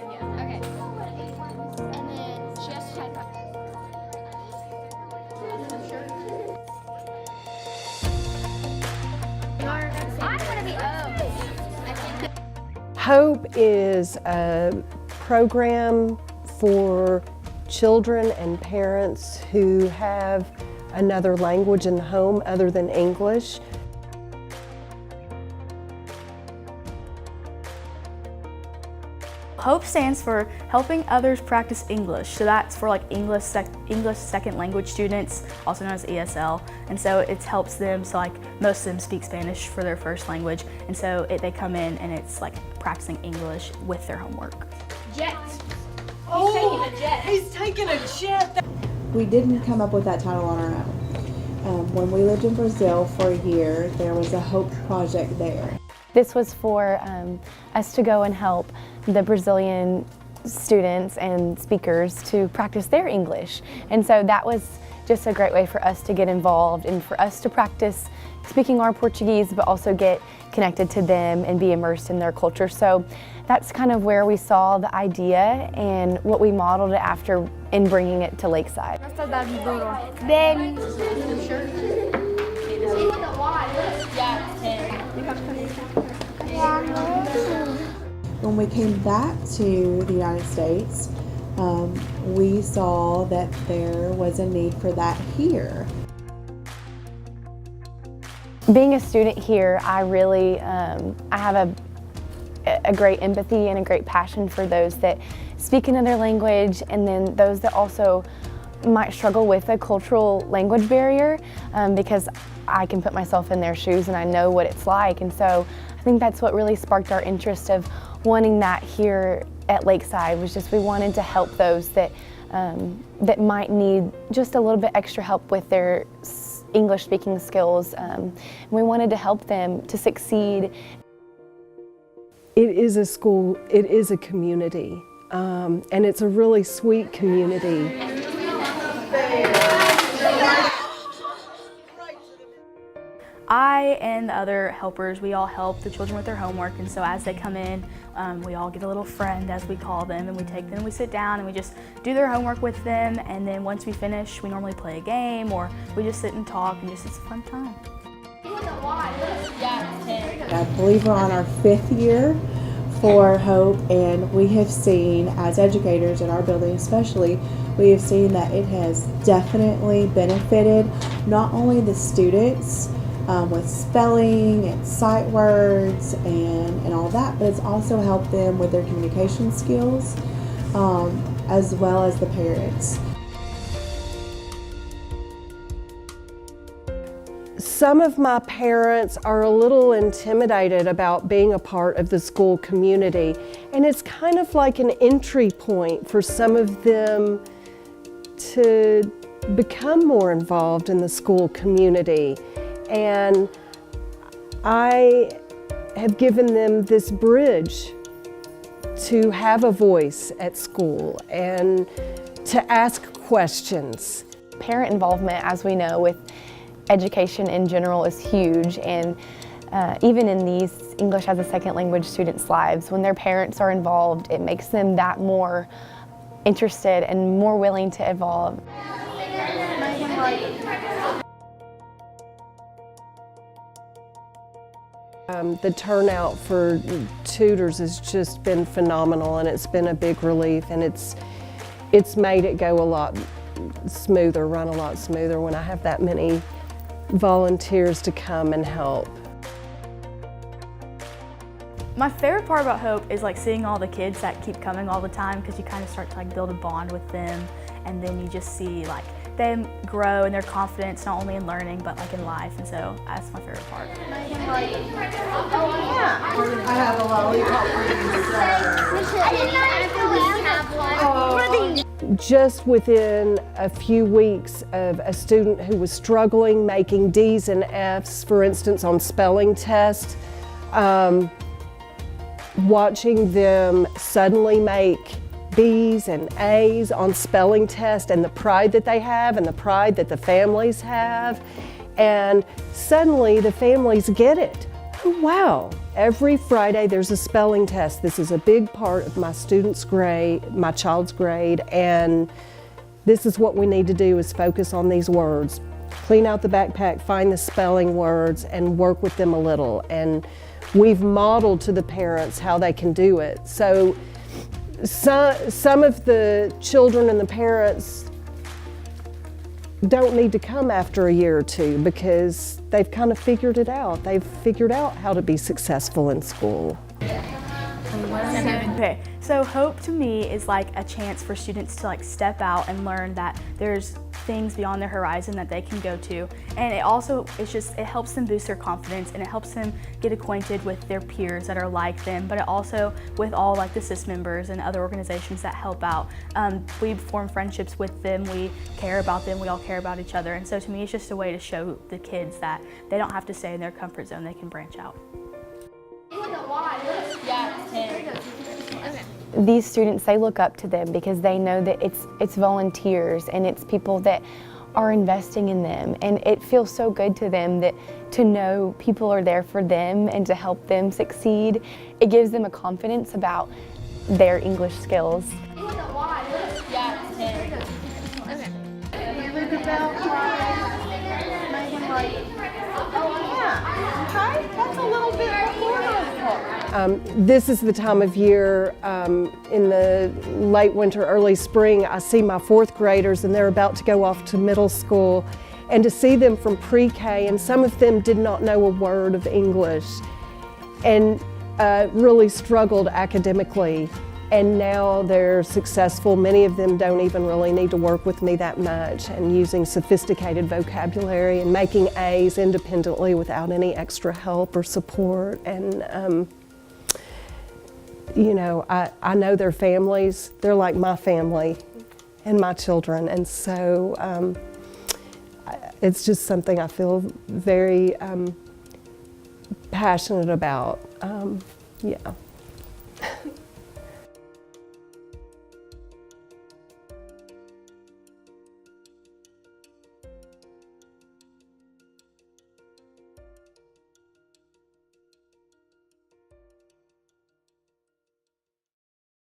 Okay. And then she has to type out. I'm gonna be H.O.P.E is a program for children and parents who have another language in the home other than English. H.O.P.E stands for Helping Others Practice English. So that's for like English second language students, also known as ESL. And so it helps them, so like most of them speak Spanish for their first language. And so they come in and it's like practicing English with their homework. Jet. He's taking a jet. We didn't come up with that title on our own. When we lived in Brazil for a year, there was a H.O.P.E project there. This was for us to go and help the Brazilian students and speakers to practice their English. And so that was just a great way for us to get involved and for us to practice speaking our Portuguese, but also get connected to them and be immersed in their culture. So that's kind of where we saw the idea and what we modeled it after in bringing it to Lakeside. Then. When we came back to the United States, we saw that there was a need for that here. Being a student here, I really I have a great empathy and a great passion for those that speak another language, and then those that also might struggle with a cultural language barrier, because I can put myself in their shoes and I know what it's like. And so I think that's what really sparked our interest of wanting that here at Lakeside, was just we wanted to help those that that might need just a little bit extra help with their English speaking skills. We wanted to help them to succeed. It is a school, it is a community, and it's a really sweet community. I and the other helpers, we all help the children with their homework, and so as they come in, we all get a little friend, as we call them, and we take them and we sit down and we just do their homework with them, and then once we finish, we normally play a game or we just sit and talk, and just it's a fun time. I believe we're on our 5th year for H.O.P.E, and we have seen, as educators in our building especially, we have seen that it has definitely benefited not only the students with spelling and sight words and all that, but it's also helped them with their communication skills, as well as the parents. Some of my parents are a little intimidated about being a part of the school community, and it's kind of like an entry point for some of them to become more involved in the school community. And I have given them this bridge to have a voice at school and to ask questions. Parent involvement, as we know, with education in general is huge, and even in these English as a second language students' lives, when their parents are involved, it makes them that more interested and more willing to evolve. The turnout for tutors has just been phenomenal, and it's been a big relief, and it's made it go a lot smoother, run a lot smoother when I have that many volunteers to come and help. My favorite part about H.O.P.E is like seeing all the kids that keep coming all the time, because you kind of start to like build a bond with them, and then you just see like them grow in their confidence, not only in learning but like in life, and so that's my favorite part. I have a lollipop for you, sir. Just within a few weeks of a student who was struggling making D's and F's, for instance, on spelling tests, watching them suddenly make B's and A's on spelling tests, and the pride that they have and the pride that the families have, and suddenly the families get it. oh wow, every Friday there's a spelling test. This is a big part of my student's grade, my child's grade, and this is what we need to do is focus on these words. Clean out the backpack, find the spelling words, and work with them a little. And we've modeled to the parents how they can do it. So some of the children and the parents don't need to come after a year or two because they've kind of figured it out. They've figured out how to be successful in school. Okay, so HOPE to me is like a chance for students to like step out and learn that there's things beyond their horizon that they can go to. And it also, it helps them boost their confidence and it helps them get acquainted with their peers that are like them, but it also with all like the SIS members and other organizations that help out. We form friendships with them, we care about them, we all care about each other. And so to me, it's just a way to show the kids that they don't have to stay in their comfort zone, they can branch out. These students, they look up to them because they know that it's volunteers and it's people that are investing in them, and it feels so good to them that to know people are there for them and to help them succeed. It gives them a confidence about their English skills. This is the time of year in the late winter, early spring, I see my fourth graders and they're about to go off to middle school, and to see them from pre-K, and some of them did not know a word of English and really struggled academically, and now they're successful. Many of them don't even really need to work with me that much, and using sophisticated vocabulary and making A's independently without any extra help or support. And you know, I know their families. They're like my family and my children, and so it's just something I feel very passionate about. Yeah.